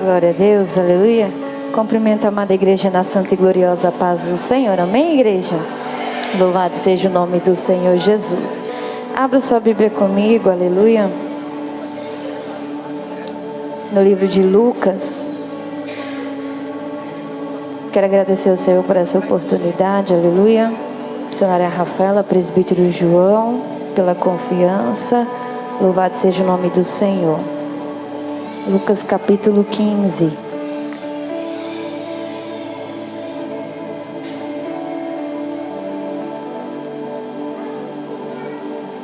Glória a Deus, aleluia. Cumprimento a amada igreja na santa e gloriosa paz do Senhor. Amém, igreja? Louvado seja o nome do Senhor Jesus. Abra sua Bíblia comigo, aleluia. No livro de Lucas. Quero agradecer ao Senhor por essa oportunidade, aleluia. Missionária Rafaela, presbítero João, pela confiança. Louvado seja o nome do Senhor. Lucas capítulo 15.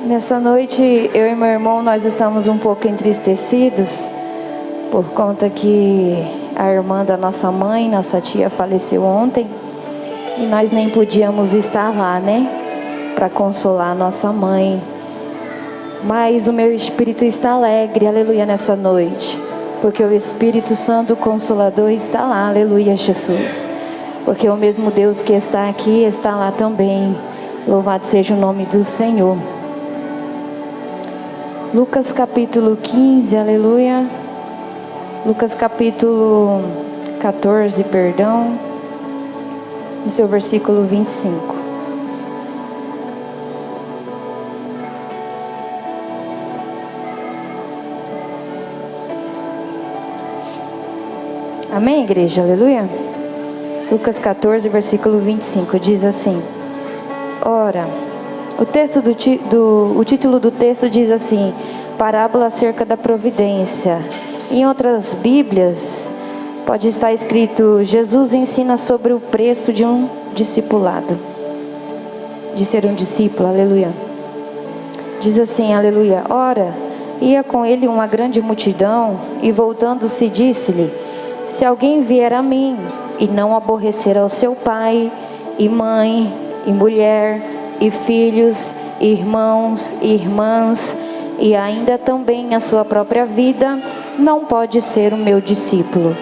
Nessa noite, eu e meu irmão, nós estamos um pouco entristecidos, por conta que a irmã da nossa mãe, nossa tia, faleceu ontem, e nós nem podíamos estar lá, né, para consolar a nossa mãe. Mas o meu espírito está alegre, aleluia, nessa noite, porque o Espírito Santo Consolador está lá, aleluia, Jesus, porque o mesmo Deus que está aqui está lá também. Louvado seja o nome do Senhor. Lucas capítulo 15, aleluia. Lucas capítulo 14, perdão, no seu versículo 25. Amém, igreja? Aleluia. Lucas 14, versículo 25, diz assim: Ora, o título do texto diz assim: parábola acerca da providência. Em outras Bíblias pode estar escrito: Jesus ensina sobre o preço de um discipulado, de ser um discípulo, aleluia. Diz assim, aleluia: Ora, ia com ele uma grande multidão, e voltando-se disse-lhe: se alguém vier a mim e não aborrecer ao seu pai e mãe e mulher e filhos, irmãos e irmãs, e ainda também a sua própria vida, não pode ser o meu discípulo.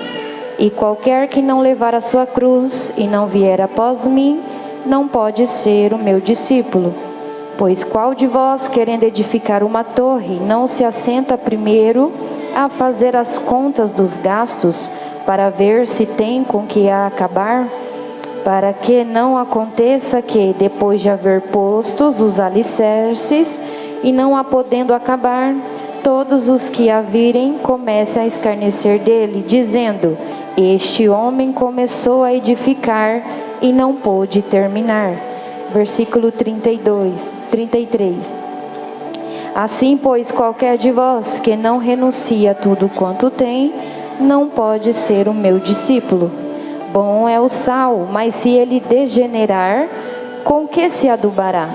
E qualquer que não levar a sua cruz e não vier após mim, não pode ser o meu discípulo. Pois qual de vós, querendo edificar uma torre, não se assenta primeiro a fazer as contas dos gastos, para ver se tem com que a acabar? Para que não aconteça que, depois de haver postos os alicerces, e não a podendo acabar, todos os que a virem comecem a escarnecer dele, dizendo: este homem começou a edificar e não pôde terminar. Versículo 33. Assim, pois, qualquer de vós que não renuncia a tudo quanto tem, não pode ser o meu discípulo. Bom é o sal, mas se ele degenerar, com que se adubará?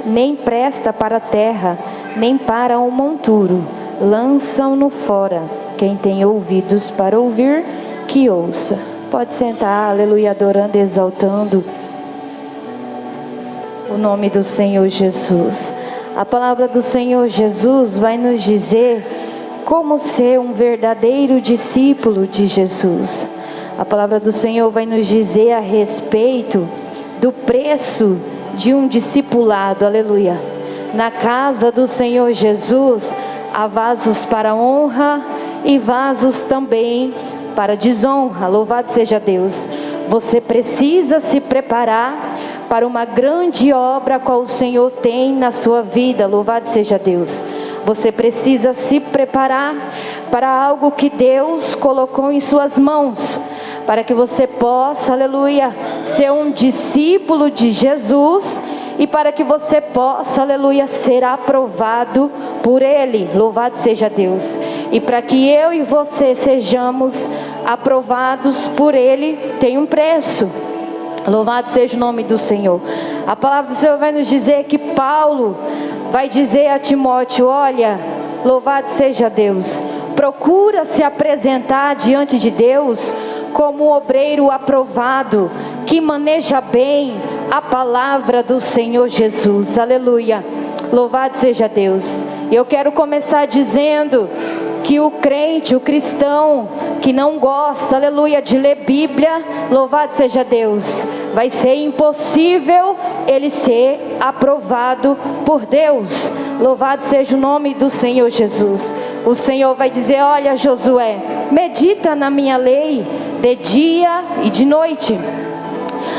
Nem presta para a terra, nem para o monturo. Lançam-no fora. Quem tem ouvidos para ouvir, que ouça. Pode sentar, aleluia, adorando, exaltando o nome do Senhor Jesus. A palavra do Senhor Jesus vai nos dizer como ser um verdadeiro discípulo de Jesus. A palavra do Senhor vai nos dizer a respeito do preço de um discipulado, aleluia. Na casa do Senhor Jesus há vasos para honra e vasos também para desonra. Louvado seja Deus. Você precisa se preparar para uma grande obra qual o Senhor tem na sua vida. Louvado seja Deus. Você precisa se preparar para algo que Deus colocou em suas mãos, para que você possa, aleluia, ser um discípulo de Jesus, e para que você possa, aleluia, ser aprovado por Ele. Louvado seja Deus. E para que eu e você sejamos aprovados por Ele, tem um preço. Louvado seja o nome do Senhor. A palavra do Senhor vai nos dizer que Paulo vai dizer a Timóteo: olha, louvado seja Deus, procura se apresentar diante de Deus como um obreiro aprovado, que maneja bem a palavra do Senhor Jesus, aleluia, louvado seja Deus. Eu quero começar dizendo que o crente, o cristão que não gosta, aleluia, de ler Bíblia, louvado seja Deus, vai ser impossível ele ser aprovado por Deus. Louvado seja o nome do Senhor Jesus. O Senhor vai dizer: olha, Josué, medita na minha lei de dia e de noite.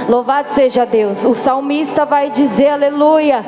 Louvado seja Deus. O salmista vai dizer: aleluia,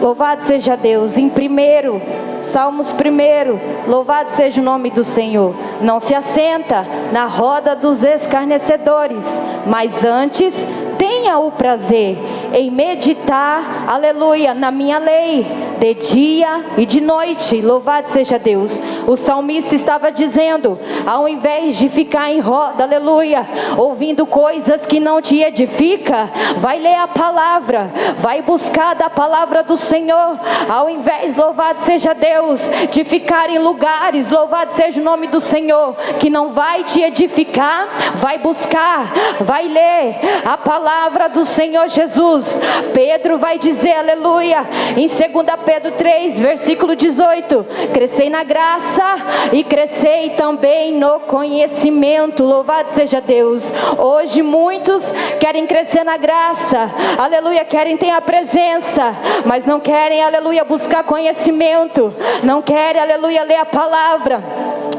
louvado seja Deus. Em primeiro, Salmos 1, louvado seja o nome do Senhor. Não se assenta na roda dos escarnecedores, mas antes tenha o prazer em meditar, aleluia, na minha lei, de dia e de noite. Louvado seja Deus. O salmista estava dizendo: ao invés de ficar em roda, aleluia, ouvindo coisas que não te edifica, vai ler a palavra, vai buscar da palavra do Senhor. Ao invés, louvado seja Deus, de ficar em lugares, louvado seja o nome do Senhor, que não vai te edificar, vai buscar, vai ler a palavra do Senhor Jesus. Pedro vai dizer, aleluia, em 2 Pedro 3, versículo 18: crescei na graça e crescei também no conhecimento. Louvado seja Deus. Hoje muitos querem crescer na graça, aleluia, querem ter a presença, mas não querem, aleluia, buscar conhecimento, não querem, aleluia, ler a palavra,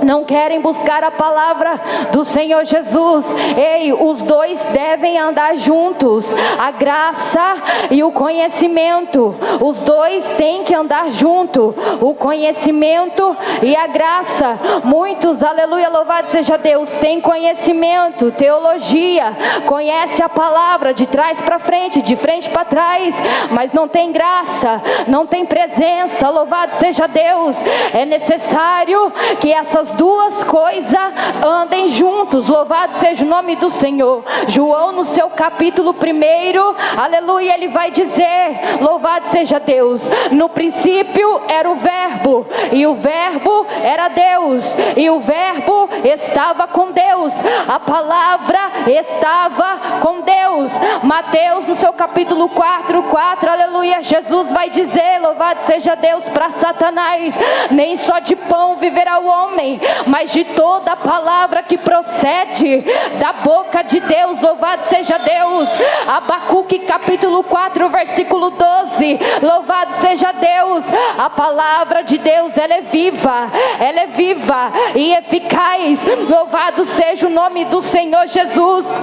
não querem buscar a palavra do Senhor Jesus. Ei, os dois devem andar juntos, a graça e o conhecimento. Os dois têm que andar junto, o conhecimento e a graça. Muitos, aleluia, louvado seja Deus, têm conhecimento, teologia, conhece a palavra de trás para frente, de frente para trás, mas não tem graça, não tem presença. Louvado seja Deus. É necessário que essas duas coisas andem juntos. Louvado seja o nome do Senhor. João, no seu capítulo 1, aleluia, ele vai dizer, louvado seja Deus: no princípio era o verbo, e o verbo era Deus, e o verbo estava com Deus, a palavra estava com Deus. Mateus, no seu capítulo 4, aleluia, Jesus vai dizer, louvado seja Deus, para Satanás: nem só de pão viverá o homem, mas de toda a palavra que procede da boca de Deus. Louvado seja Deus. Abacuque, capítulo 4, versículo 12, louvado seja Deus. A palavra de Deus, ela é viva e eficaz. Louvado seja o nome do Senhor Jesus.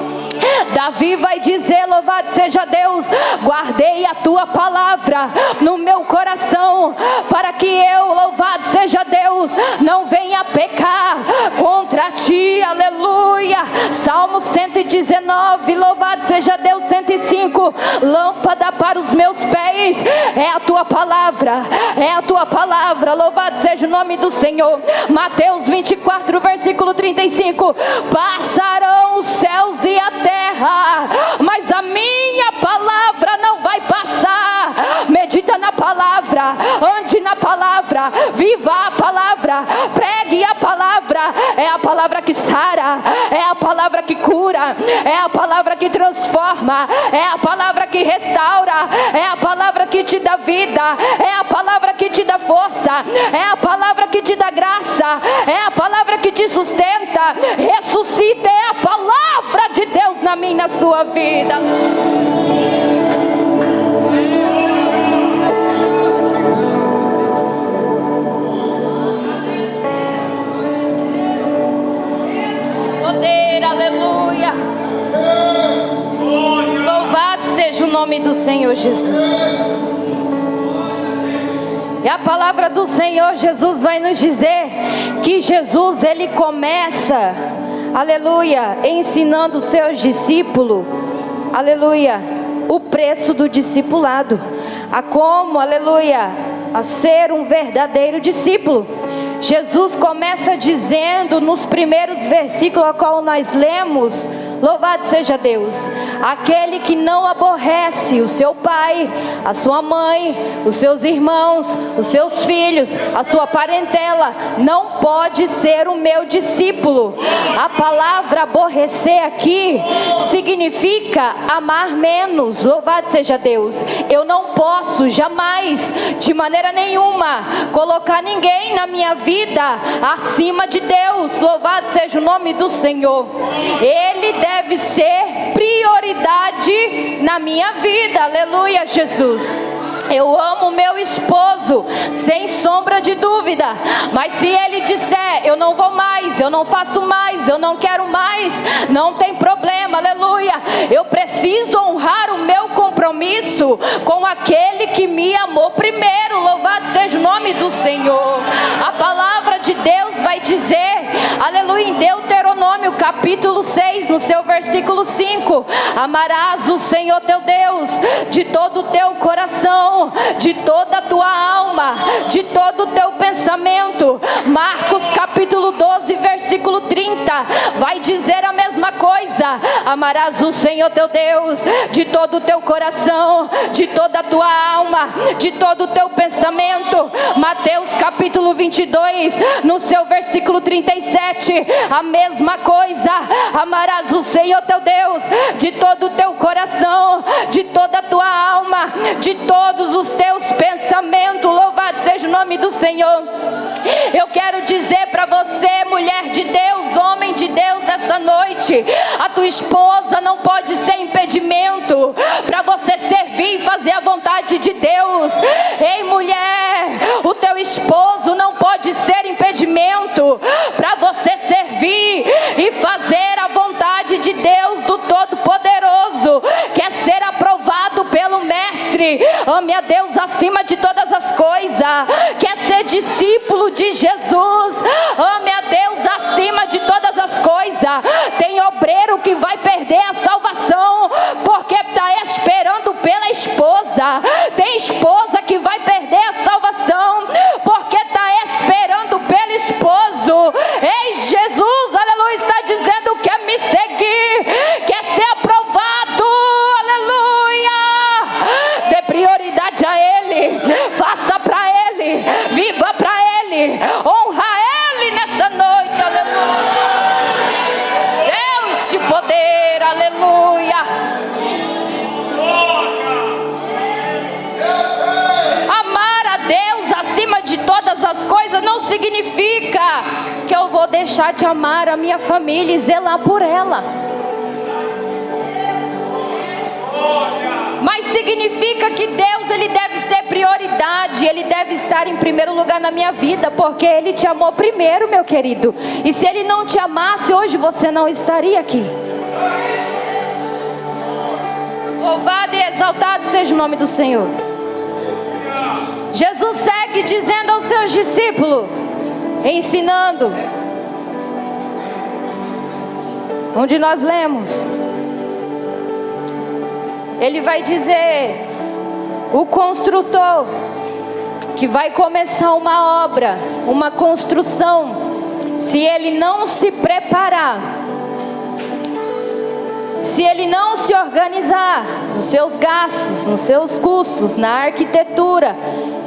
Davi vai dizer, louvado seja Deus: guardei a tua palavra no meu coração, para que eu, louvado seja Deus, não venha pecar contra ti. Aleluia. Salmo 119, louvado seja Deus. 105, lâmpada para os meus pés é a tua palavra, é a tua palavra. Louvado seja o nome do Senhor. Mateus 24, versículo 35: passarão os céus e a terra, mas a minha palavra não vai passar. Medita na palavra, ande na palavra, viva a palavra, pregue a palavra. É a palavra que sara, é a palavra que cura, é a palavra que transforma, é a palavra que restaura, é a palavra que te dá vida, é a palavra que te dá força, é a palavra que te dá graça, é a palavra que te sustenta, ressuscita. É a palavra de Deus na minha e na sua vida. Poder, aleluia. Louvado seja o nome do Senhor Jesus. E a palavra do Senhor Jesus vai nos dizer que Jesus, ele começa, aleluia, ensinando os seus discípulos, aleluia, o preço do discipulado, a como, aleluia, a ser um verdadeiro discípulo. Jesus começa dizendo nos primeiros versículos a qual nós lemos, louvado seja Deus: aquele que não aborrece o seu pai, a sua mãe, os seus irmãos, os seus filhos, a sua parentela, não pode ser o meu discípulo. A palavra aborrecer aqui significa amar menos. Louvado seja Deus. Eu não posso jamais, de maneira nenhuma, colocar ninguém na minha vida acima de Deus. Louvado seja o nome do Senhor. Ele deve ser prioridade na minha vida. Aleluia, Jesus. Eu amo meu esposo, sem sombra de dúvida. Mas se ele disser, eu não vou mais, eu não faço mais, eu não quero mais, não tem problema, aleluia. Eu preciso honrar o meu compromisso com aquele que me amou primeiro. Louvado seja o nome do Senhor. A palavra de Deus vai dizer, aleluia, em Deuteronômio capítulo 6, no seu versículo 5: amarás o Senhor teu Deus de todo o teu coração, de toda a tua alma, de todo o teu pensamento. Marcos capítulo 12, versículo 30, vai dizer a mesma coisa: amarás o Senhor teu Deus de todo o teu coração, de toda a tua alma, de todo o teu pensamento. Mateus capítulo 22, no seu versículo 37, a mesma coisa: amarás o Senhor teu Deus de todo o teu coração, de toda a tua alma, de todos os teus pensamentos. Louvado seja o nome do Senhor. Eu quero dizer para você, mulher de Deus, homem de Deus, nessa noite: a tua esposa não pode ser impedimento para você servir e fazer a vontade de Deus. Ei, mulher, o teu esposo não pode ser impedimento para você servir e fazer a vontade de Deus, do Todo-Poderoso. Quer ser aprovado pelo Mestre? Ame a Deus acima de todas as coisas. Quer ser discípulo de Jesus? Ame a Deus acima de todas as coisas. Tem obreiro que vai perder a salvação porque está esperando pela esposa. Tem esposa que vai perder a salvação porque está esperando pelo esposo. Ei, Jesus, aleluia, está dizendo: quer me seguir, quer ser aprovado, aleluia, dê prioridade a Ele, faça para Ele, viva para Ele, honra Ele nessa noite, aleluia. Deus de poder, aleluia. Amar a Deus acima de todas as coisas não significa que eu vou deixar de amar a minha família e zelar por ela, mas significa que Deus, Ele deve ser prioridade, Ele deve estar em primeiro lugar na minha vida, porque Ele te amou primeiro, meu querido. E se Ele não te amasse, hoje você não estaria aqui. Louvado e exaltado seja o nome do Senhor. Jesus segue dizendo aos seus discípulos, ensinando, onde nós lemos, Ele vai dizer: o construtor que vai começar uma obra, uma construção, se ele não se preparar, se ele não se organizar nos seus gastos, nos seus custos, na arquitetura,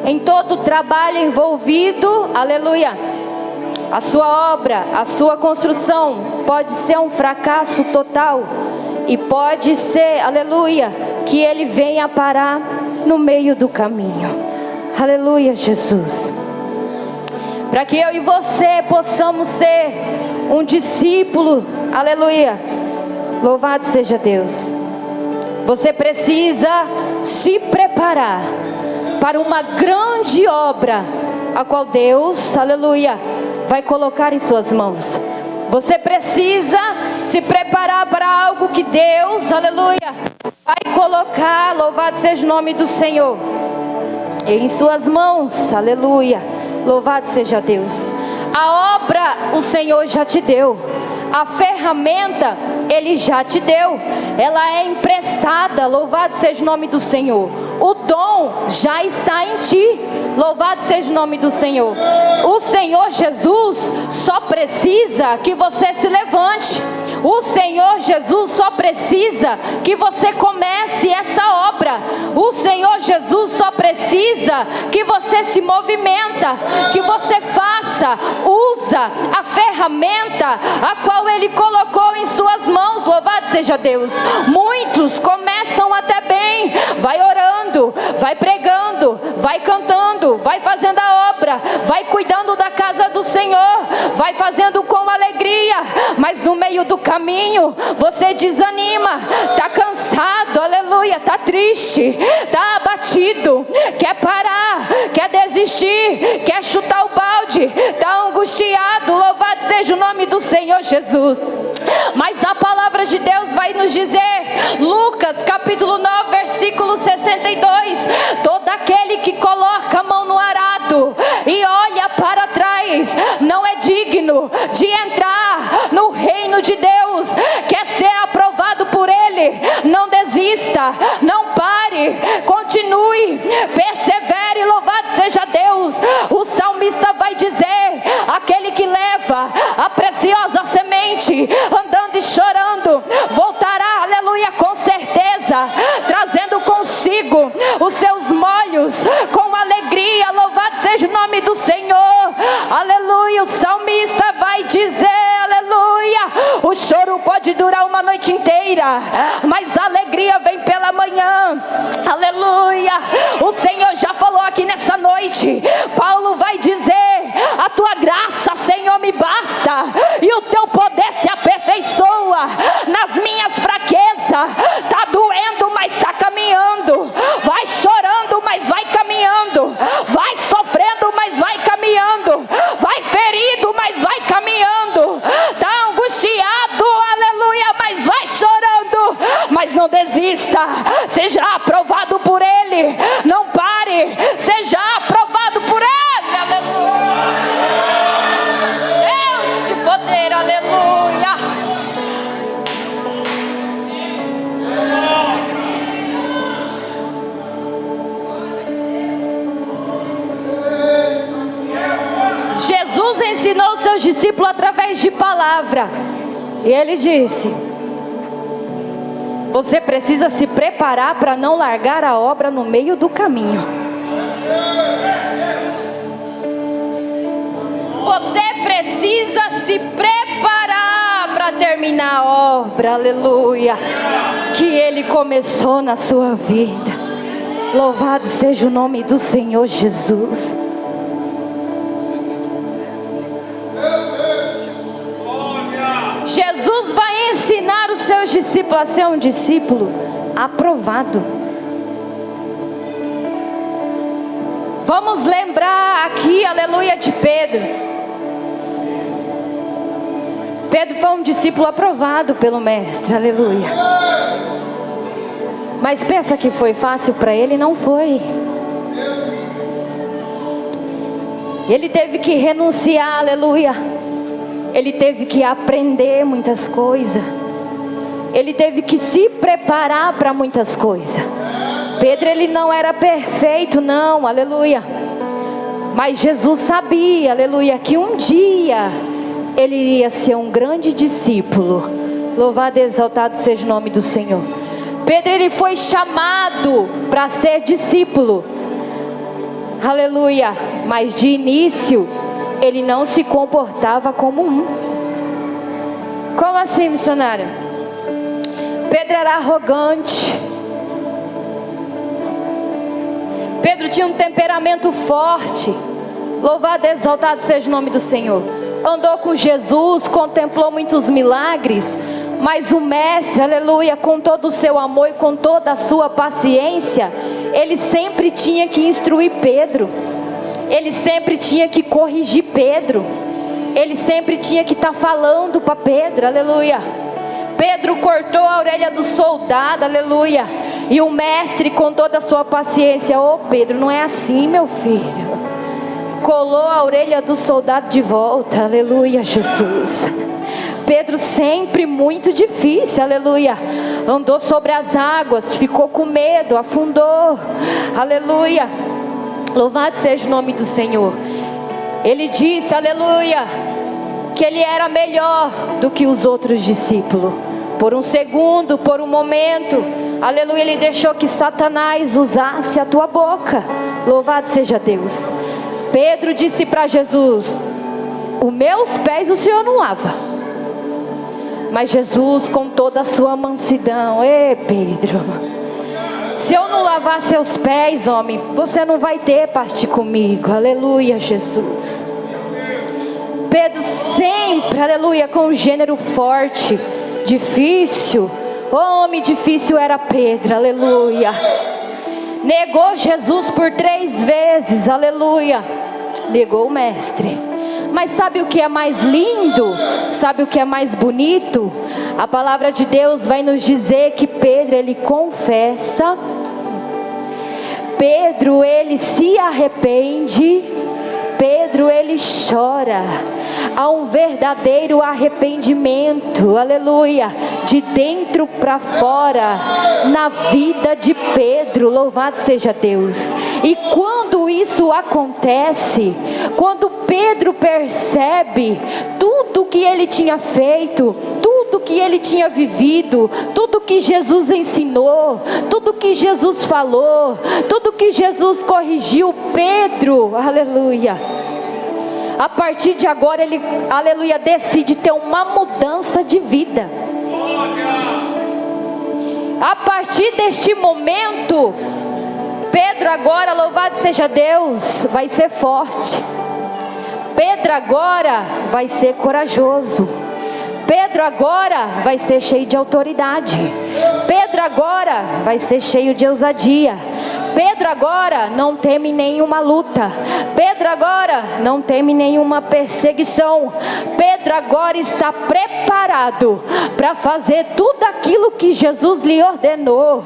em todo o trabalho envolvido, aleluia, a sua obra, a sua construção pode ser um fracasso total. E pode ser, aleluia, que ele venha parar no meio do caminho. Aleluia, Jesus. Para que eu e você possamos ser um discípulo, aleluia, louvado seja Deus, você precisa se preparar para uma grande obra, a qual Deus, aleluia, vai colocar em suas mãos. Você precisa se preparar para algo que Deus, aleluia, vai colocar, louvado seja o nome do Senhor, em suas mãos, aleluia, louvado seja Deus. A obra o Senhor já te deu, a ferramenta Ele já te deu, ela é emprestada, louvado seja o nome do Senhor. O dom já está em ti, louvado seja o nome do Senhor. O Senhor Jesus só precisa que você se levante. O Senhor Jesus só precisa que você comece essa obra. O Senhor Jesus só precisa que você se movimenta, que você faça, usa a ferramenta a qual Ele colocou em suas mãos, louvado seja Deus. Muitos começam até bem, vai orando, vai pregando, vai cantando, vai fazendo a obra, obra, vai cuidando da casa do Senhor, vai fazendo com alegria, mas no meio do caminho você desanima, está cansado, aleluia, está triste, está abatido, quer parar, quer desistir, quer chutar o balde, está angustiado. Louvado seja o nome do Senhor Jesus. Mas a palavra de Deus vai nos dizer, Lucas capítulo 9 versículo 62, todo aquele que coloca a mão no arado e olha para trás não é digno de entrar no reino de Deus. Quer ser aprovado por Ele? Não desista, não pare, continue, persevere. Louvado seja Deus. O salmista vai dizer, aquele que leva a preciosa semente andando e chorando voltará, aleluia, com certeza, trazendo consigo os seus molhos com alegria. Louvado seja o nome do Senhor, aleluia. O salmista vai dizer, aleluia, o choro pode durar uma noite inteira, mas a alegria vem pela manhã, aleluia. O Senhor já falou aqui nessa noite. Paulo vai dizer, a tua graça, Senhor, me basta, e o teu poder se aperfeiçoa nas minhas fraquezas. Está doendo, mas está caminhando, vai chorando, mas vai caminhando, vai sofrendo, mas vai caminhando, vai ferido, mas vai caminhando, está angustiado, aleluia, mas vai chorando, mas não desista, seja aprovado por Ele, não pare, seja aprovado por Ele, aleluia. Deus te poder, aleluia. Jesus ensinou os seus discípulos através de palavra. E Ele disse, você precisa se preparar para não largar a obra no meio do caminho. Você precisa se preparar para terminar a obra, aleluia, que Ele começou na sua vida. Louvado seja o nome do Senhor Jesus. Jesus vai ensinar os seus discípulos a ser um discípulo aprovado. Vamos lembrar aqui, aleluia, de Pedro. Pedro foi um discípulo aprovado pelo Mestre, aleluia. Mas pensa que foi fácil para ele? Não foi. Ele teve que renunciar, aleluia. Ele teve que aprender muitas coisas. Ele teve que se preparar para muitas coisas. Pedro, ele não era perfeito, não, aleluia. Mas Jesus sabia, aleluia, que um dia ele iria ser um grande discípulo. Louvado e exaltado seja o nome do Senhor. Pedro, ele foi chamado para ser discípulo, aleluia. Mas de início ele não se comportava como um. Como assim, missionária? Pedro era arrogante. Pedro tinha um temperamento forte. Louvado e exaltado seja o nome do Senhor. Andou com Jesus, contemplou muitos milagres, mas o Mestre, aleluia, com todo o seu amor e com toda a sua paciência, ele sempre tinha que instruir Pedro. Ele sempre tinha que corrigir Pedro. Ele sempre tinha que estar falando para Pedro, aleluia. Pedro cortou a orelha do soldado, aleluia. E o Mestre, com toda a sua paciência, ô Pedro, não é assim, meu filho. Colou a orelha do soldado de volta, aleluia, Jesus. Pedro sempre muito difícil, aleluia. Andou sobre as águas, ficou com medo, afundou, aleluia. Louvado seja o nome do Senhor. Ele disse, aleluia, que ele era melhor do que os outros discípulos. Por um segundo, por um momento, aleluia, ele deixou que Satanás usasse a tua boca. Louvado seja Deus. Pedro disse para Jesus, os meus pés o Senhor não lava. Mas Jesus, com toda a sua mansidão, ei Pedro, Se eu não lavar seus pés, homem, você não vai ter parte comigo. Aleluia, Jesus. Pedro sempre, aleluia, com um gênero forte, difícil. Homem difícil era Pedro, aleluia. Negou Jesus por 3 vezes, aleluia. Negou o mestre. Mas sabe o que é mais lindo? Sabe o que é mais bonito? A palavra de Deus vai nos dizer que Pedro, ele confessa. Pedro, ele se arrepende. Pedro, ele chora. Há um verdadeiro arrependimento, aleluia, de dentro para fora, na vida de Pedro, louvado seja Deus. E quando isso acontece, quando Pedro percebe tudo que ele tinha feito, tudo que ele tinha vivido, tudo que Jesus ensinou, tudo que Jesus falou, tudo que Jesus corrigiu, Pedro, aleluia, a partir de agora ele, aleluia, decide ter uma mudança de vida. A partir deste momento, Pedro agora, louvado seja Deus, vai ser forte. Pedro agora vai ser corajoso. Pedro agora vai ser cheio de autoridade. Pedro agora vai ser cheio de ousadia. Pedro agora não teme nenhuma luta. Pedro agora não teme nenhuma perseguição. Pedro agora está preparado para fazer tudo aquilo que Jesus lhe ordenou.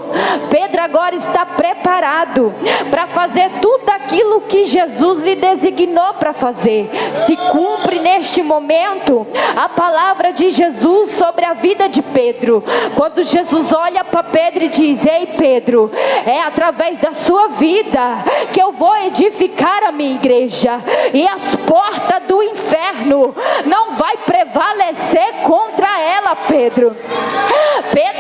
Pedro agora está preparado para fazer tudo aquilo que Jesus lhe designou para fazer. Se cumpre neste momento a palavra de Jesus sobre a vida de Pedro. Quando Jesus olha para Pedro e diz: ei Pedro, é através da sua vida que eu vou edificar a minha igreja, e as portas do inferno não vai prevalecer contra ela. Pedro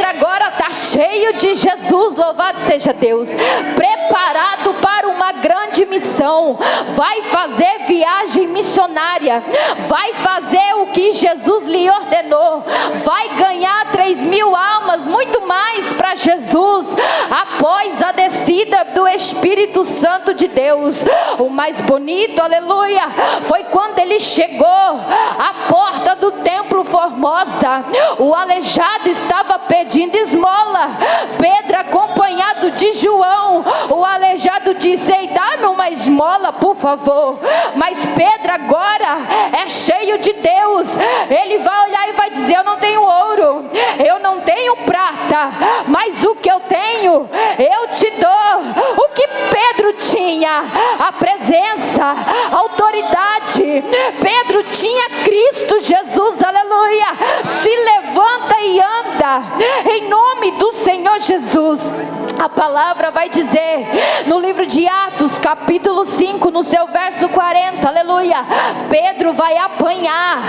agora está cheio de Jesus, louvado seja Deus, preparado para uma grande missão, vai fazer viagem missionária, vai fazer o que Jesus lhe ordenou, vai ganhar 3.000 almas, muito mais para Jesus, após a descida do Espírito Santo de Deus. O mais bonito, aleluia, foi quando ele chegou à porta do templo Formosa. O aleijado estava pedindo esmola. Pedro, acompanhado de João, o aleijado disse: ei, dá-me uma esmola, por favor. Mas Pedro agora é cheio de Deus. Ele vai olhar e vai dizer: eu não tenho ouro, eu não tenho prata, mas o que eu tenho, eu te dou. O que Pedro tinha? A presença, a autoridade. Pedro tinha Cristo Jesus, aleluia. Se levanta e anda em nome do Senhor Jesus. A palavra vai dizer no livro de Atos, capítulo 5, no seu verso 40, aleluia, Pedro vai apanhar,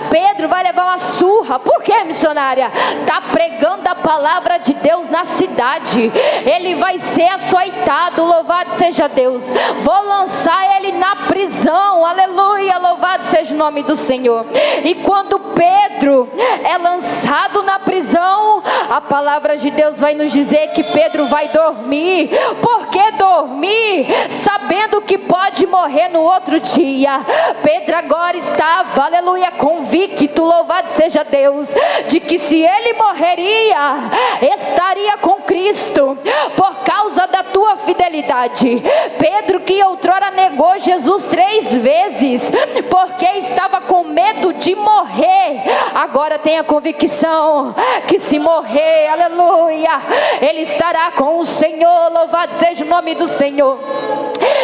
Pedro vai levar uma surra. Por quê, missionária? Está pregando a palavra de Deus na cidade. Ele vai ser açoitado, louvado seja Deus. Vou lançar ele na prisão, aleluia, louvado seja o nome do Senhor. E quando Pedro é lançado na prisão, a palavra de Deus vai nos dizer que Pedro vai dormir. Por que dormir? Sabendo que pode morrer no outro dia. Pedro agora estava, aleluia, convicto, louvado seja Deus, de que se ele morreria, estaria com Cristo, por causa da tua fidelidade. Pedro, que outrora negou Jesus 3 vezes, porque estava com medo de morrer, agora tem a convicção que se morrer, aleluia, ele estará com o Senhor, louvado seja o nome do Senhor.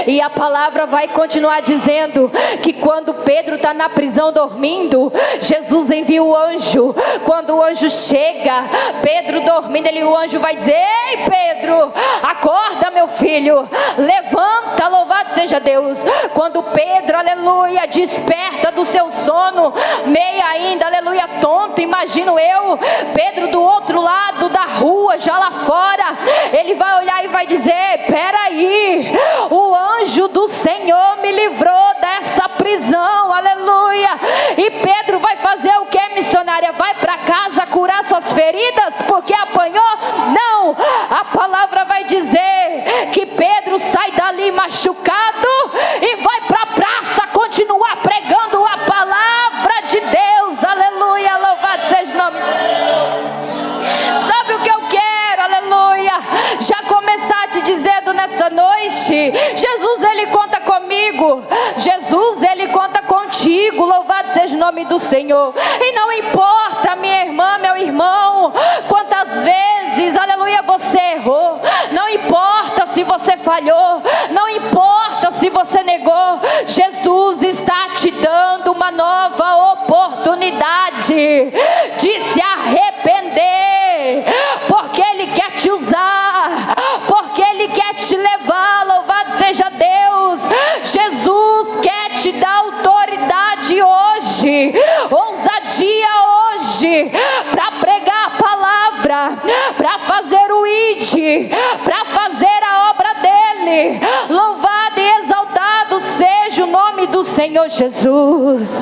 E a palavra vai continuar dizendo que quando Pedro está na prisão dormindo, Jesus envia o anjo. Quando o anjo chega, Pedro dormindo, o anjo vai dizer: ei Pedro, acorda meu filho, levanta, louvado seja Deus. Quando Pedro, aleluia, desperta do seu sono, meio ainda, aleluia, tonto, imagino eu, Pedro do outro lado da rua, já lá fora, ele vai olhar e vai dizer: peraí, o anjo do Senhor me livrou dessa prisão, aleluia. E Pedro vai fazer o que, missionária? Vai para casa curar suas feridas porque apanhou? Não, a palavra vai dizer Jesus, Ele conta comigo. Jesus, Ele conta contigo. Louvado seja o nome do Senhor. E não importa, minha irmã, meu irmão, quantas vezes, aleluia, você errou. Não importa se você falhou. Não importa se você negou. Jesus está te dando uma nova oportunidade de se arrepender, porque Ele quer te usar, porque Ele quer te levar. Louvado seja Deus. Jesus quer te dar autoridade hoje, ousadia hoje, para pregar a palavra, para fazer o ID, para fazer a obra dele. Louvado e exaltado seja o nome do Senhor Jesus.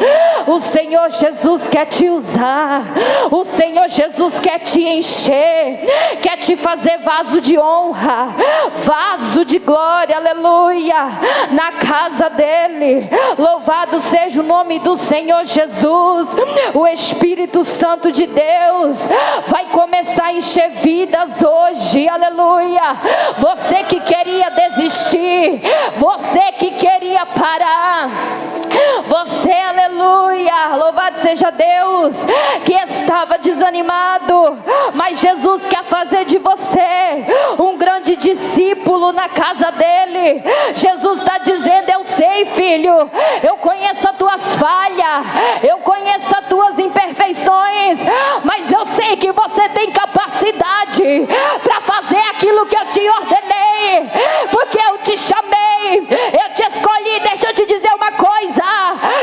O Senhor Jesus quer te usar. O Senhor Jesus quer te encher, quer te fazer vaso de honra, vaso de glória, aleluia, na casa dele. Louvado seja o nome do Senhor Jesus. O Espírito Santo de Deus vai começar a encher vidas hoje, aleluia. Você que queria desistir, você que queria parar, você, aleluia, louvado seja Deus, que estava desanimado, mas Jesus quer fazer de você um grande discípulo na casa dele. Jesus está dizendo: eu sei, filho, eu conheço as tuas falhas, eu conheço as tuas imperfeições, mas eu sei que você tem capacidade para fazer aquilo que eu te ordenei, porque eu te chamei, eu te escolhi. Deixa eu te dizer uma coisa: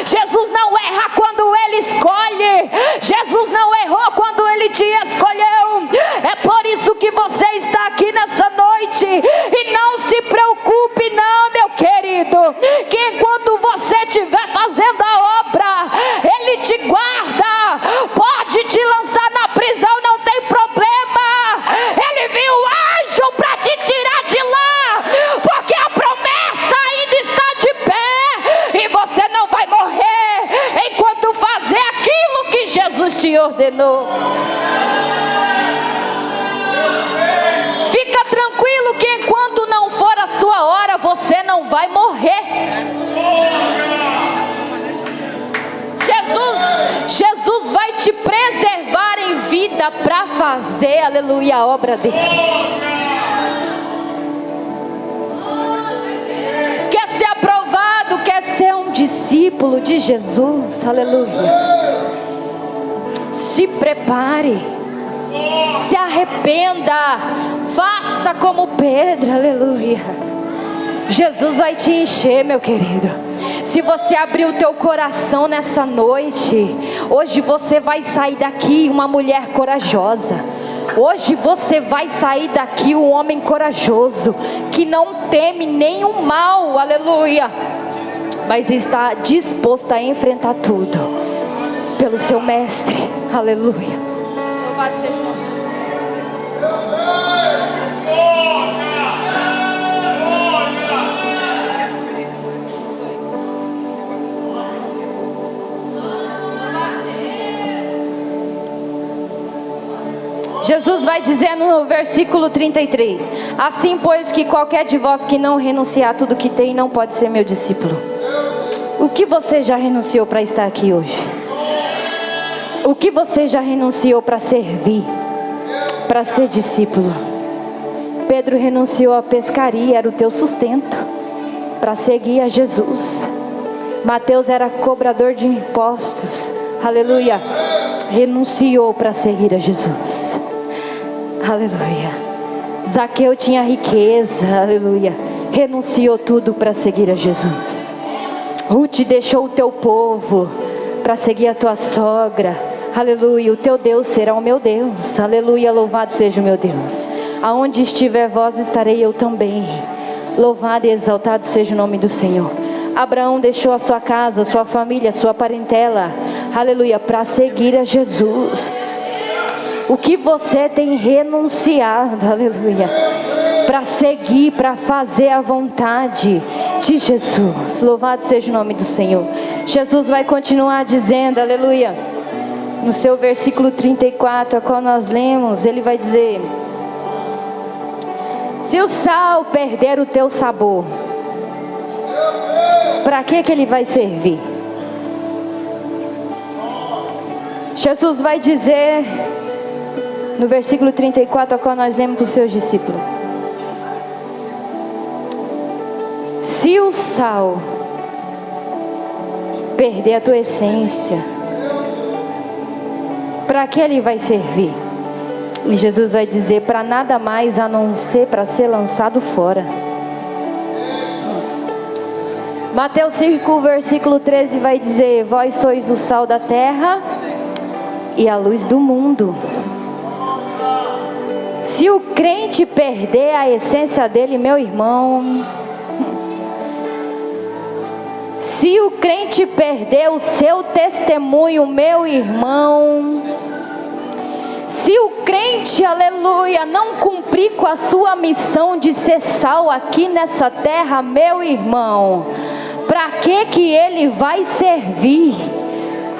Jesus não erra quando Ele escolhe. Jesus não errou quando Ele te escolheu. É por isso que você está aqui nessa noite. E não se preocupe não, meu querido, que enquanto você estiver fazendo a obra, Ele te guarda. Pode te lançar na prisão, não tem problema. Ele viu o anjo para te tirar de lá, porque a promessa ainda está de pé. E você não vai morrer enquanto fazer aquilo que Jesus te ordenou. Fica tranquilo que enquanto não for a sua hora, você não vai morrer. Jesus vai te preservar em vida para fazer, aleluia, a obra dele. Quer ser aprovado, quer ser um discípulo de Jesus, aleluia. Se prepare, se arrependa, faça como Pedro, aleluia. Jesus vai te encher, meu querido. Se você abrir o teu coração nessa noite, hoje você vai sair daqui uma mulher corajosa. Hoje você vai sair daqui um homem corajoso, que não teme nenhum mal, aleluia, mas está disposto a enfrentar tudo pelo seu mestre, aleluia. Louvado seja o nome do Senhor. Jesus vai dizendo no versículo 33: assim, pois, que qualquer de vós que não renunciar a tudo que tem, não pode ser meu discípulo. O que você já renunciou para estar aqui hoje? O que você já renunciou para servir, para ser discípulo? Pedro renunciou à pescaria, era o teu sustento, para seguir a Jesus. Mateus era cobrador de impostos, aleluia, renunciou para seguir a Jesus, aleluia. Zaqueu tinha riqueza, aleluia, renunciou tudo para seguir a Jesus. Ruth deixou o teu povo para seguir a tua sogra, aleluia. O teu Deus será o meu Deus, aleluia, louvado seja o meu Deus. Aonde estiver vós, estarei eu também. Louvado e exaltado seja o nome do Senhor. Abraão deixou a sua casa, sua família, sua parentela, aleluia, para seguir a Jesus. O que você tem renunciado, aleluia, para seguir, para fazer a vontade de Jesus? Louvado seja o nome do Senhor. Jesus vai continuar dizendo, aleluia, no seu versículo 34, a qual nós lemos, ele vai dizer: se o sal perder o teu sabor, para que ele vai servir? Jesus vai dizer no versículo 34, a qual nós lemos para os seus discípulos: se o sal perder a tua essência, para que ele vai servir? E Jesus vai dizer: para nada mais a não ser para ser lançado fora. Mateus 5, versículo 13 vai dizer: vós sois o sal da terra e a luz do mundo. Se o crente perder a essência dele, meu irmão, se o crente perder o seu testemunho, meu irmão, se o crente, aleluia, não cumprir com a sua missão de ser sal aqui nessa terra, meu irmão, para que ele vai servir?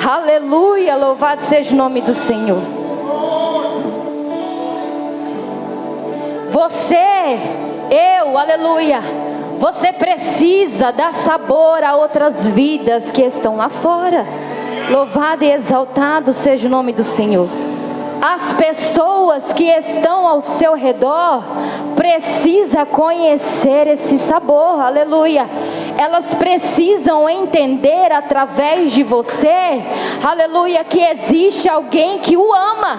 Aleluia, louvado seja o nome do Senhor. Você, eu, aleluia, você precisa dar sabor a outras vidas que estão lá fora. Louvado e exaltado seja o nome do Senhor. As pessoas que estão ao seu redor precisam conhecer esse sabor, aleluia. Elas precisam entender através de você, aleluia, que existe alguém que o ama.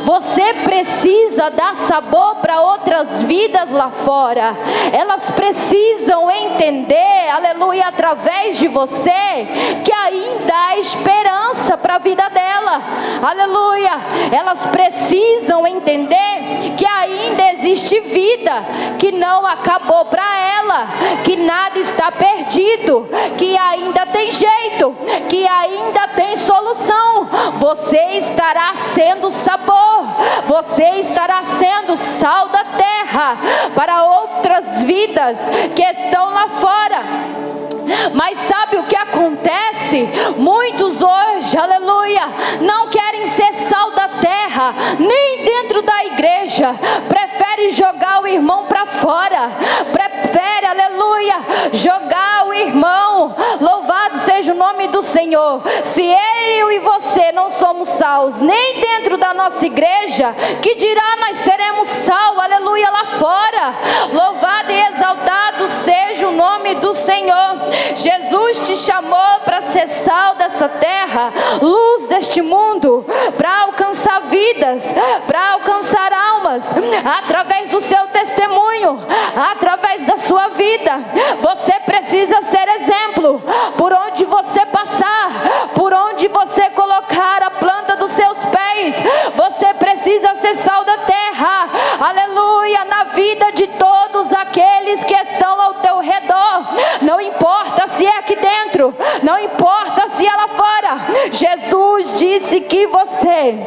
Você precisa dar sabor para outras vidas lá fora. Elas precisam entender, aleluia, através de você, que ainda há esperança para a vida dela. Aleluia. Elas precisam entender que ainda existe vida, que não acabou para ela, que nada está perdido, que ainda tem jeito, que ainda tem solução. Você estará sendo sabor. Você estará sendo sal da terra para outras vidas que estão lá fora. Mas sabe o que acontece? Muitos hoje, aleluia, não querem ser sal da terra, nem dentro da igreja. Prefere jogar o irmão para fora. Prefere, aleluia, jogar o irmão. Louvado seja o nome do Senhor. Se eu e você não somos saus, nem dentro da nossa igreja, que dirá nós seremos sal, aleluia, lá fora. Louvado e exaltado seja o nome do Senhor. Jesus te chamou para ser sal dessa terra, luz deste mundo, para alcançar vidas, para alcançar almas, através do seu testemunho, através da sua vida. Você precisa ser exemplo, por onde você passar, por onde você colocar a planta dos seus pés. Você precisa ser sal da terra, aleluia, na vida de todos aqueles que estão ao teu redor. Não importa se é aqui dentro, não importa se é lá fora. Jesus disse que você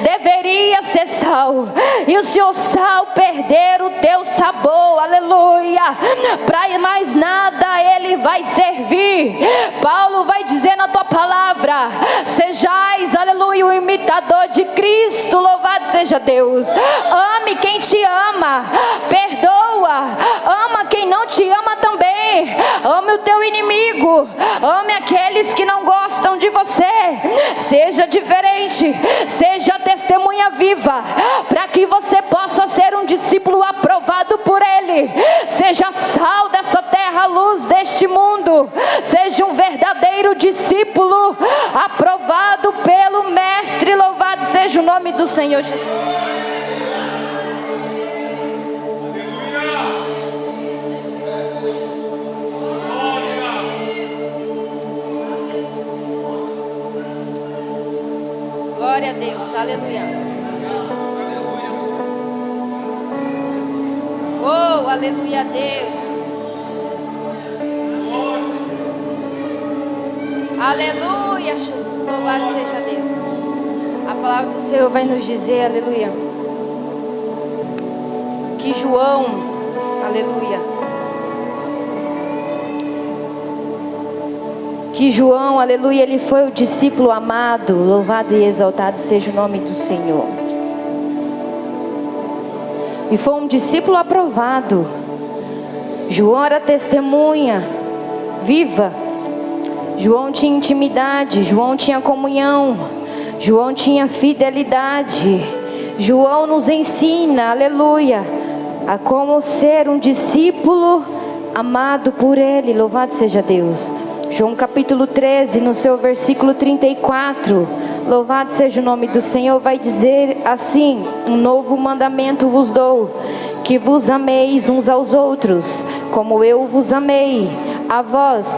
deveria ser sal, e se o sal perder o teu sabor, aleluia, para mais nada ele vai servir. Paulo vai dizer na tua palavra: sejais, aleluia, o imitador de Cristo. Louvado seja Deus. Ame quem te ama, perdoa, ama quem não te ama também. Ame o teu inimigo, ame aqueles que não gostam de você. Seja diferente, seja testemunha viva, para que você possa ser um discípulo aprovado por Ele. Seja sal dessa terra, luz deste mundo. Seja um verdadeiro discípulo aprovado pelo Mestre. Louvado seja o nome do Senhor Jesus. Glória a Deus, aleluia. Oh, aleluia a Deus. Aleluia, Jesus, louvado seja Deus. A palavra do Senhor vai nos dizer, aleluia, que João, aleluia, que João, aleluia, ele foi o discípulo amado. Louvado e exaltado seja o nome do Senhor. E foi um discípulo aprovado. João era testemunha. viva. João tinha intimidade, João tinha comunhão, João tinha fidelidade. João nos ensina, aleluia, a como ser um discípulo amado por Ele. Louvado seja Deus. João capítulo 13, no seu versículo 34, louvado seja o nome do Senhor, vai dizer assim: um novo mandamento vos dou, que vos ameis uns aos outros, como eu vos amei a vós,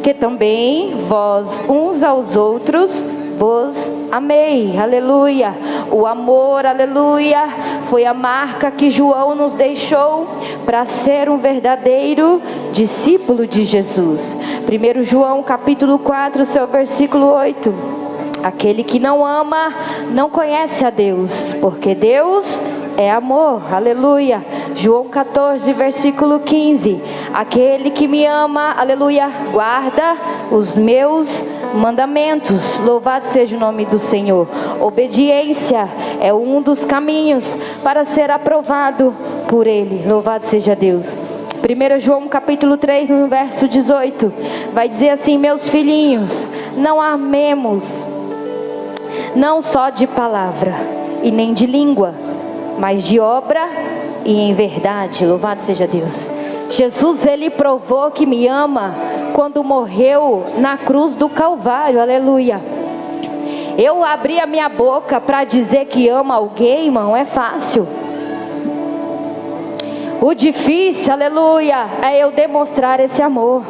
que também vós uns aos outros vos amei. Aleluia. O amor, aleluia, foi a marca que João nos deixou para ser um verdadeiro discípulo de Jesus. 1 João capítulo 4, seu versículo 8: aquele que não ama não conhece a Deus, porque Deus é amor. Aleluia. João 14, versículo 15: aquele que me ama, aleluia, guarda os meus mandamentos. Louvado seja o nome do Senhor. Obediência é um dos caminhos para ser aprovado por Ele. Louvado seja Deus. 1 João capítulo 3, no verso 18, vai dizer assim: meus filhinhos, não amemos não só de palavra e nem de língua, mas de obra e em verdade. Louvado seja Deus. Jesus, Ele provou que me ama quando morreu na cruz do Calvário. Aleluia. Eu abrir a minha boca para dizer que amo alguém, irmão, é fácil. O difícil, aleluia, é eu demonstrar esse amor.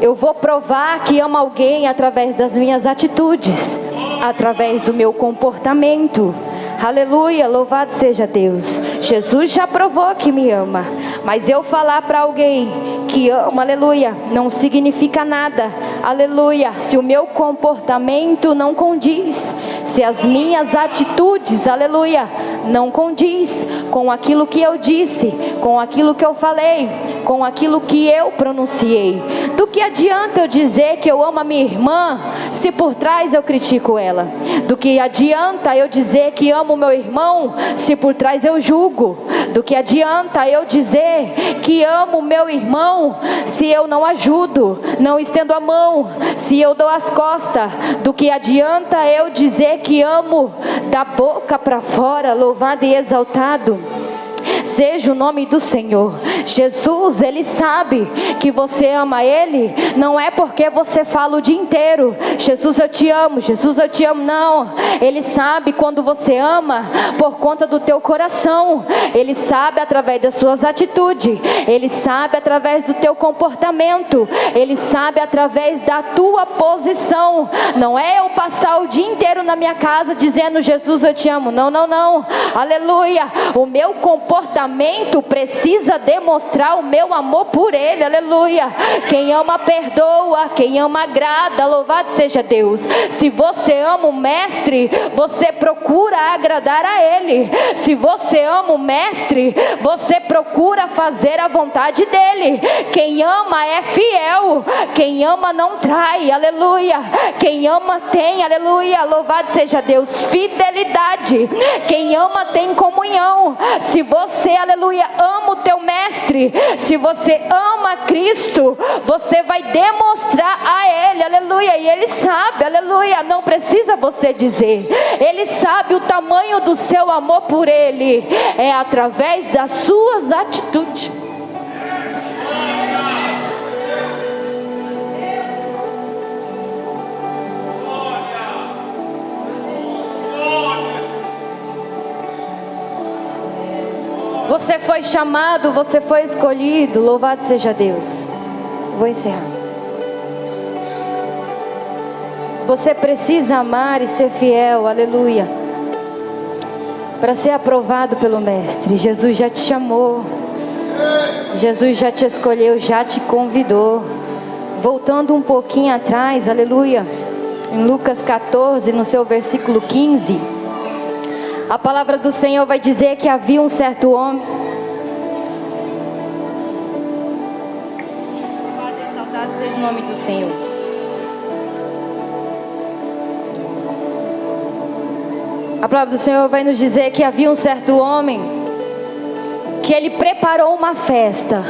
Eu vou provar que amo alguém através das minhas atitudes, através do meu comportamento. Aleluia, louvado seja Deus. Jesus já provou que me ama, mas eu falar para alguém que ama, aleluia, não significa nada. Aleluia, se o meu comportamento não condiz, se as minhas atitudes, aleluia, não condiz com aquilo que eu disse, com aquilo que eu falei, com aquilo que eu pronunciei. Do que adianta eu dizer que eu amo a minha irmã, se por trás eu critico ela? Do que adianta eu dizer que amo o meu irmão, se por trás eu julgo? Do que adianta eu dizer que amo o meu irmão, se eu não ajudo, não estendo a mão, se eu dou as costas? Do que adianta eu dizer que amo da boca para fora? Louvado e exaltado seja o nome do Senhor. Jesus, Ele sabe que você ama Ele, não é porque você fala o dia inteiro: Jesus eu te amo, Jesus eu te amo. Não, Ele sabe quando você ama por conta do teu coração. Ele sabe através das suas atitudes, Ele sabe através do teu comportamento, Ele sabe através da tua posição. Não é eu passar o dia inteiro na minha casa dizendo Jesus eu te amo. Não, não, não. Aleluia. O meu comportamento precisa demonstrar o meu amor por Ele. Aleluia. Quem ama perdoa, quem ama agrada. Louvado seja Deus. Se você ama o mestre, você procura agradar a Ele. Se você ama o mestre, você procura fazer a vontade dEle. Quem ama é fiel, quem ama não trai. Aleluia. Quem ama tem, aleluia, louvado seja Deus, fidelidade. Quem ama tem comunhão. Se você, aleluia, ama o teu mestre, se você ama Cristo, você vai demonstrar a Ele, aleluia. E Ele sabe, aleluia, não precisa você dizer. Ele sabe o tamanho do seu amor por Ele, é através das suas atitudes. Você foi chamado, você foi escolhido. Louvado seja Deus. Vou encerrar. Você precisa amar e ser fiel, aleluia, para ser aprovado pelo mestre. Jesus já te chamou, Jesus já te escolheu, já te convidou. Voltando um pouquinho atrás, aleluia, em Lucas 14, no seu versículo 15, a palavra do Senhor vai dizer que havia um certo homem. Exaltado seja o nome do Senhor. A palavra do Senhor vai nos dizer que havia um certo homem que ele preparou uma festa.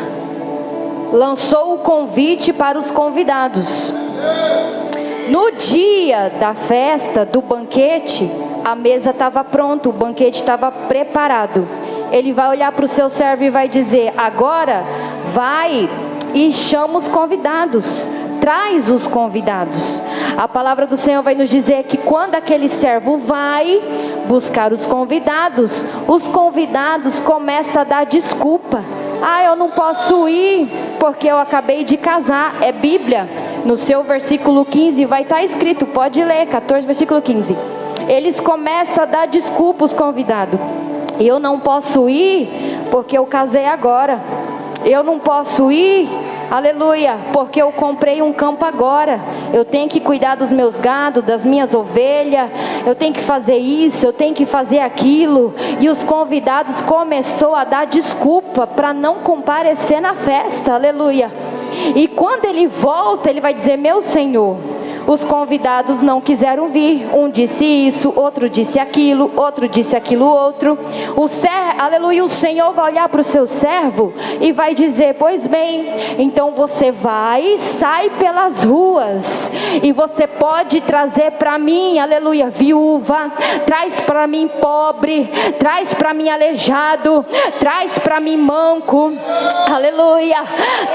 lançou o convite para os convidados. No dia da festa, do banquete, a mesa estava pronta, o banquete estava preparado. Ele vai olhar para o seu servo e vai dizer: agora vai e chama os convidados, traz os convidados. A palavra do Senhor vai nos dizer que quando aquele servo vai buscar os convidados começam a dar desculpa. Eu não posso ir porque eu acabei de casar. É Bíblia. No seu versículo 15 vai estar escrito, pode ler, 14, versículo 15. Eles começam a dar desculpa, os convidados. Eu não posso ir porque eu casei agora. Eu não posso ir, aleluia, porque eu comprei um campo agora. Eu tenho que cuidar dos meus gados, das minhas ovelhas. Eu tenho que fazer isso, eu tenho que fazer aquilo. E os convidados começaram a dar desculpa para não comparecer na festa, aleluia. E quando ele volta, ele vai dizer: meu Senhor, os convidados não quiseram vir. Um disse isso, outro disse aquilo, outro disse aquilo outro. Aleluia, o Senhor vai olhar para o seu servo e vai dizer: pois bem, então você vai, sai pelas ruas, e você pode trazer para mim, aleluia, viúva, traz para mim pobre, traz para mim aleijado, traz para mim manco, aleluia,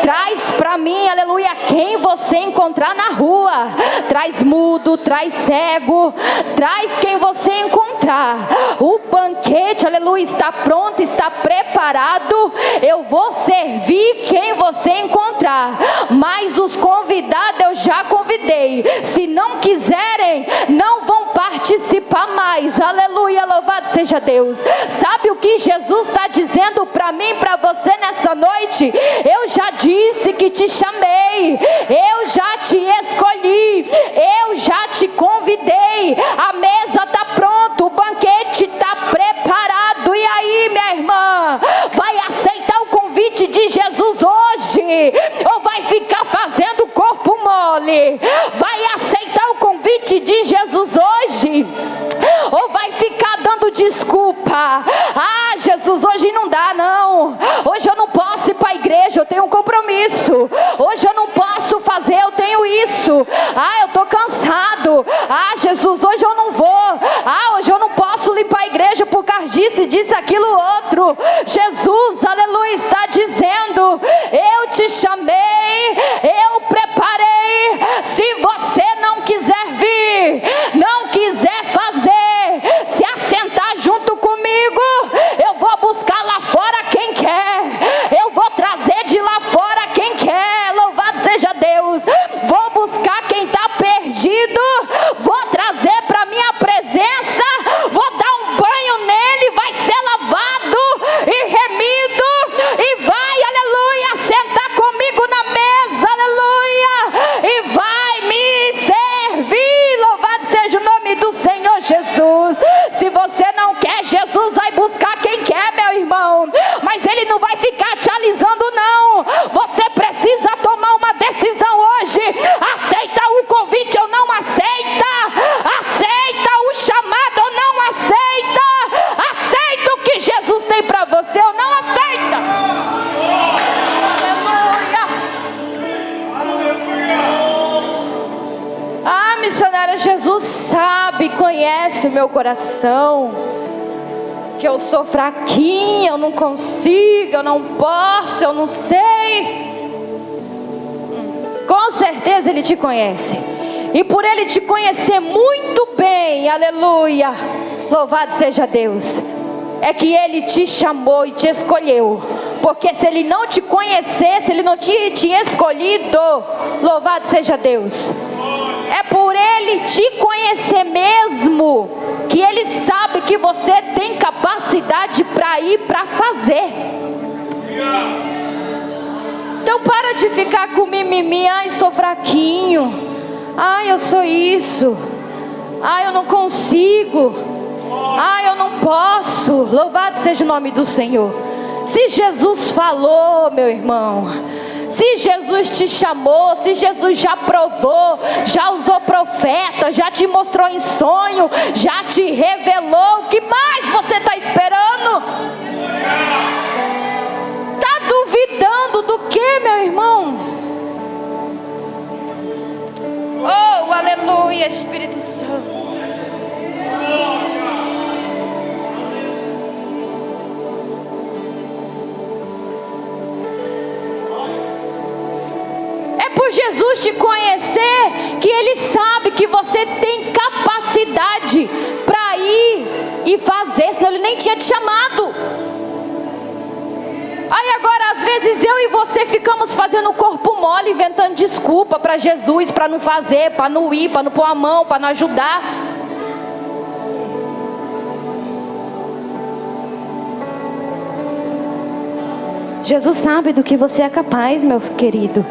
traz para mim, aleluia, quem você encontrar na rua. Traz mudo, traz cego, traz quem você encontrar. O banquete, aleluia, está pronto, está preparado. Eu vou servir quem você encontrar. Mas os convidados eu já convidei. Se não quiserem, não vão participar mais. Aleluia, louvado seja Deus. Sabe o que Jesus está dizendo para mim, para você nessa noite? Eu já disse que te chamei. Eu já te escolhi. Eu já te convidei. A mesa está pronta, o banquete está preparado. E aí, minha irmã, vai aceitar o convite de Jesus hoje? Ou vai ficar fazendo corpo mole? Vai aceitar o convite de Jesus hoje? Ou vai ficar dando desculpa? Jesus, hoje não dá não. Hoje eu não posso ir para a igreja, eu tenho um compromisso. Hoje eu não posso fazer, eu tenho isso. Eu estou cansado. Jesus, hoje eu não vou. Hoje eu não posso ir para a igreja por causa disso e disso, aquilo, outro. Jesus, aleluia, está dizendo: eu te chamei, eu preparei. Se você não quiser vir, não quiser fazer, se assentar junto comigo, eu vou buscar lá fora quem quer. Eu vou trazer de lá fora quem quer. Louvado seja Deus. Vou buscar quem está perdido. Vou trazer para minha presença. Vou dar um banho nele. Vai ser lavado e remido. E vai, aleluia, sentar comigo na mesa. Aleluia. E vai me servir. Louvado seja o nome do Senhor Jesus. Se você não quer, Jesus vai buscar quem quer, meu irmão. Mas Ele não vai ficar te alisando, não. Você precisa tomar uma decisão hoje. Aceita o convite ou não aceita? Aceita o chamado ou não aceita? Aceita o que Jesus tem para você ou não aceita? Aleluia. Missionária, Jesus sabe, conhece o meu coração, que eu sou fraquinha, eu não consigo, eu não posso, eu não sei. Com certeza Ele te conhece. E por Ele te conhecer muito bem, aleluia, louvado seja Deus, é que Ele te chamou e te escolheu. Porque se Ele não te conhecesse, Ele não tinha te escolhido. Louvado seja Deus. É por Ele te conhecer mesmo que Ele sabe que você tem capacidade para ir, para fazer. Então para de ficar com mimimi. Sou fraquinho. Eu sou isso. Eu não consigo. Eu não posso. Louvado seja o nome do Senhor. Se Jesus falou, meu irmão, se Jesus te chamou, se Jesus já provou, já usou profeta, já te mostrou em sonho, já te revelou, o que mais você está esperando? Está duvidando do que, meu irmão? Aleluia, Espírito Santo. É por Jesus te conhecer que Ele sabe que você tem capacidade para ir e fazer, senão Ele nem tinha te chamado. Aí agora às vezes eu e você ficamos fazendo o corpo mole, inventando desculpa para Jesus, para não fazer, para não ir, para não pôr a mão, para não ajudar. Jesus sabe do que você é capaz, meu querido.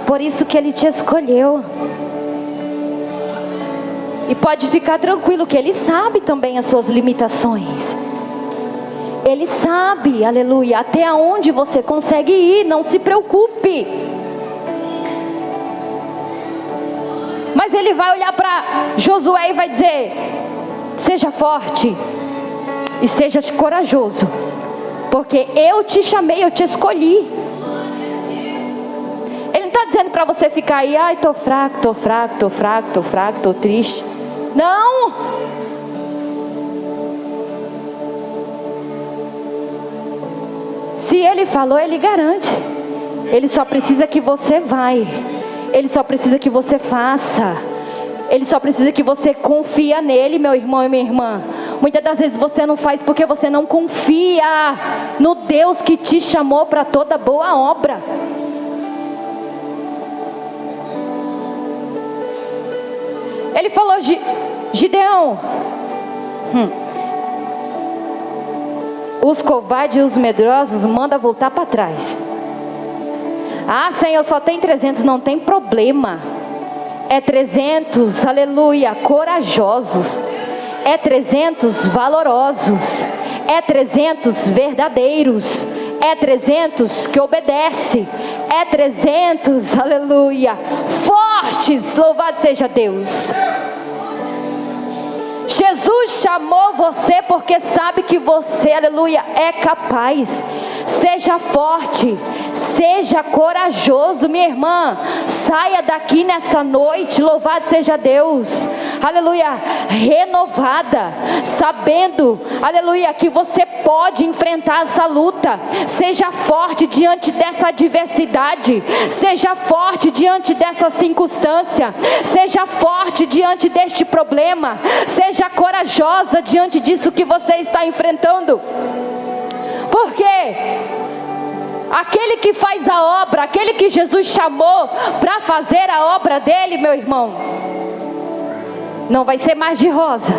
Por isso que Ele te escolheu. E pode ficar tranquilo que Ele sabe também as suas limitações. Ele sabe, aleluia, até onde você consegue ir, não se preocupe. Mas Ele vai olhar para Josué e vai dizer: seja forte e seja corajoso, porque eu te chamei, eu te escolhi. Ele não está dizendo para você ficar aí, ai, tô fraco, tô triste. Não! Se Ele falou, Ele garante. Ele só precisa que você vai. Ele só precisa que você faça. Ele só precisa que você confia nele, meu irmão e minha irmã. Muitas das vezes você não faz porque você não confia no Deus que te chamou para toda boa obra. Ele falou: Gideão, os covardes e os medrosos manda voltar para trás. Ah, Senhor, só tem 300, não tem problema. É 300, aleluia, corajosos. É 300 valorosos. É 300 verdadeiros. É 300 que obedece. É 300, aleluia, fortes. Louvado seja Deus. Jesus chamou você porque sabe que você, aleluia, é capaz. Seja forte, seja corajoso, minha irmã. Saia daqui nessa noite, louvado seja Deus, aleluia, renovada, sabendo, aleluia, que você pode enfrentar essa luta. Seja forte diante dessa adversidade. Seja forte diante dessa circunstância. Seja forte diante deste problema. Seja corajosa diante disso que você está enfrentando. Porque aquele que faz a obra, aquele que Jesus chamou para fazer a obra dele, meu irmão, não vai ser mais de rosa.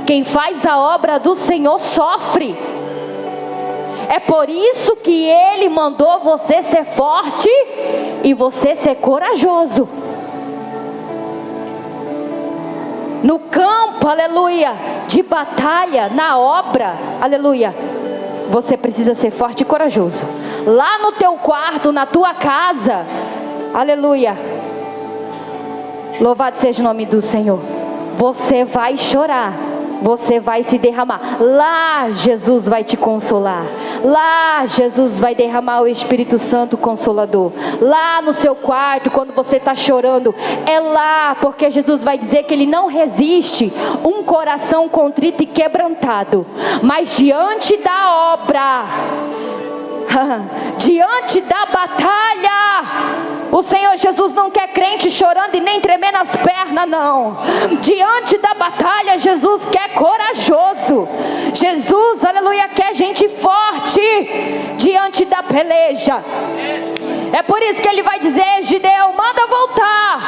Quem faz a obra do Senhor sofre. É por isso que Ele mandou você ser forte e você ser corajoso. No campo, aleluia, de batalha, na obra, aleluia, você precisa ser forte e corajoso. Lá no teu quarto, na tua casa, aleluia, louvado seja o nome do Senhor. Você vai chorar, você vai se derramar. Lá Jesus vai te consolar. Lá Jesus vai derramar o Espírito Santo Consolador. Lá no seu quarto, quando você está chorando, é lá, porque Jesus vai dizer que Ele não resiste um coração contrito e quebrantado. Mas diante da obra, diante da batalha, o Senhor Jesus não quer crente chorando e nem tremendo as pernas, não. Diante da batalha, Jesus quer corajoso. Jesus, aleluia, quer gente forte diante da peleja. É por isso que Ele vai dizer: Gideão, manda voltar.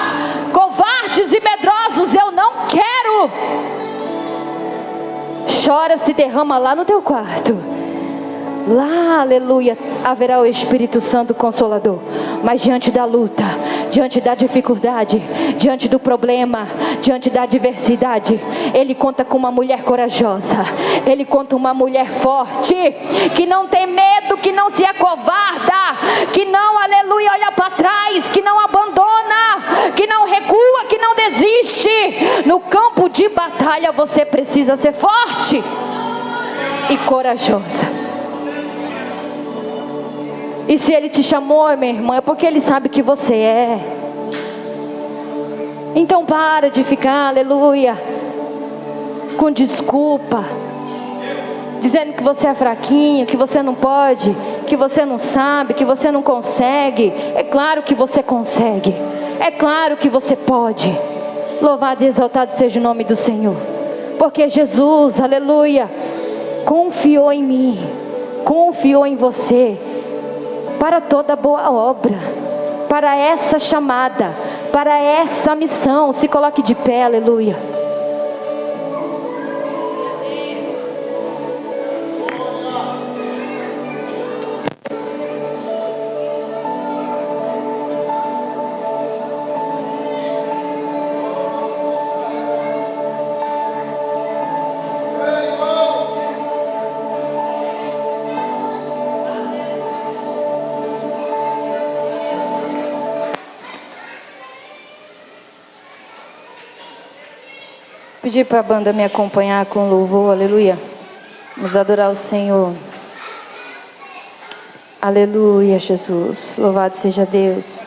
Covardes e medrosos eu não quero. Chora, se derrama lá no teu quarto. Lá, aleluia, haverá o Espírito Santo Consolador. Mas diante da luta, diante da dificuldade, diante do problema, diante da adversidade, Ele conta com uma mulher corajosa. Ele conta uma mulher forte, que não tem medo, que não se acovarda, que não, aleluia, olha para trás, que não abandona, que não recua, que não desiste. No campo de batalha você precisa ser forte e corajosa. E se Ele te chamou, minha irmã, é porque Ele sabe que você é. Então para de ficar, aleluia, com desculpa, dizendo que você é fraquinho, que você não pode, que você não sabe, que você não consegue. É claro que você consegue, é claro que você pode. Louvado e exaltado seja o nome do Senhor, porque Jesus, aleluia, confiou em mim, confiou em você, para toda boa obra, para essa chamada, para essa missão. Se coloque de pé, aleluia. Pedir para a banda me acompanhar com louvor, aleluia. Vamos adorar o Senhor. Aleluia, Jesus. Louvado seja Deus.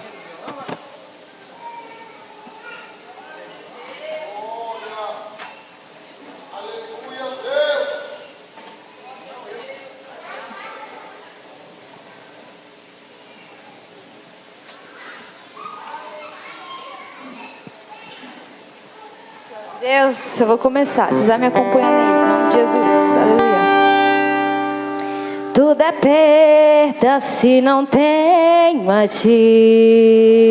Deus, eu vou começar. Vocês vão me acompanhando aí, em nome de Jesus. Aleluia. Tudo é perda se não tenho a ti.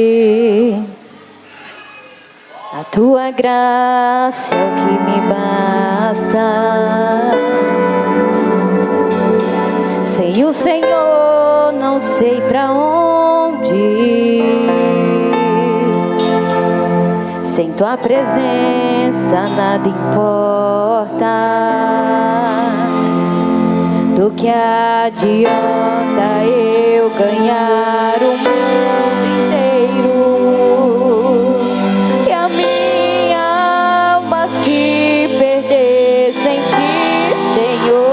A tua graça é o que me basta. Sem o Senhor não sei pra onde ir. Sem tua presença nada importa. Do que adianta eu ganhar o mundo inteiro e a minha alma se perder sem ti, Senhor?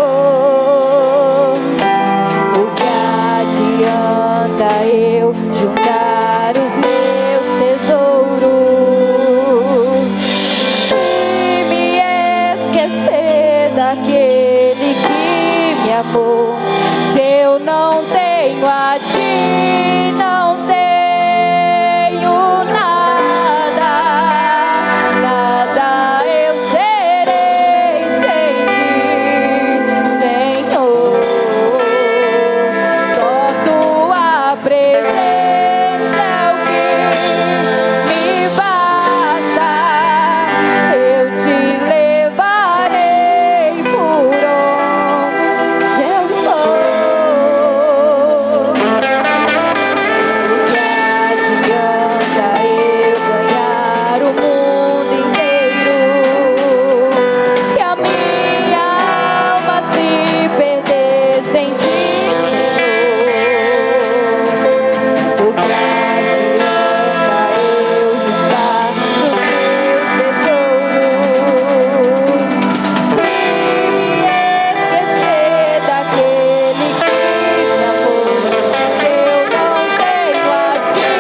Do que adianta eu juntar os meus tesouros e me esquecer daquele que me amor? Se eu não tenho a ti, não tenho nada, nada eu serei sem ti, Senhor. Só tua presença é o que me basta. Eu te levarei por onde eu for. Que adianta eu ganhar o mundo inteiro e a minha alma se perder sem ti, Senhor? O que adianta eu juntar os meus tesouros e me esquecer daquele que me amou? Se eu não tenho a ti,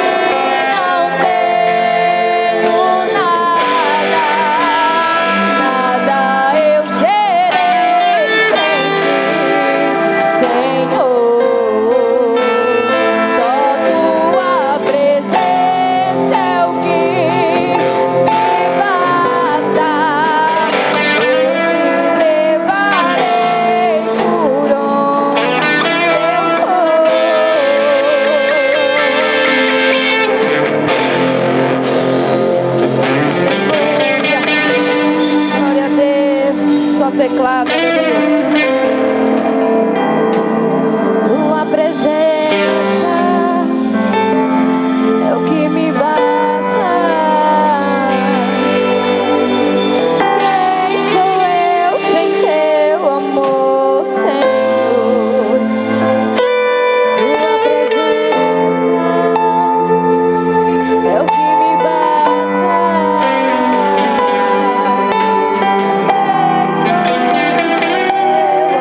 não tenho nada, nada eu serei sem ti, Senhor. Só tua presença é o que me basta. Eu te levarei por onde eu for. Glória a Deus, só teclado, aleluia. Tua presença é o que me basta. Quem sou eu sem teu amor, Senhor? Tua presença é o que me basta. Quem sou eu sem teu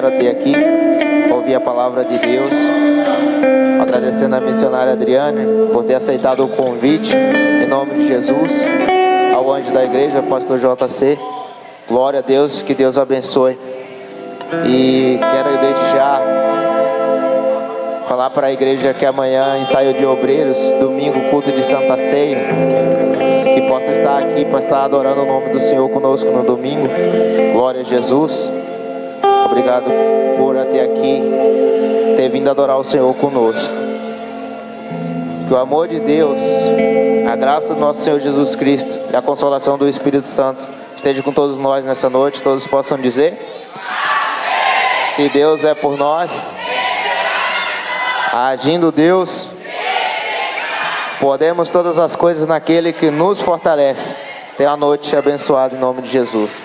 vieram até aqui ouvir a palavra de Deus. Agradecendo a missionária Adriane por ter aceitado o convite, em nome de Jesus. Ao anjo da igreja, pastor JC. Glória a Deus, que Deus abençoe. E quero desde já falar para a igreja que amanhã ensaio de obreiros, domingo culto de Santa Ceia, que possa estar aqui para estar adorando o nome do Senhor conosco no domingo. Glória a Jesus. Obrigado por até aqui ter vindo adorar o Senhor conosco. Que o amor de Deus, a graça do nosso Senhor Jesus Cristo e a consolação do Espírito Santo esteja com todos nós nessa noite. Todos possam dizer: amém. Se Deus é por nós, agindo Deus, podemos todas as coisas naquele que nos fortalece. Tenha uma noite abençoada em nome de Jesus.